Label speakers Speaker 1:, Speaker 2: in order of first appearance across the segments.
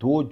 Speaker 1: 2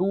Speaker 1: 2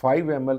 Speaker 1: 5 ml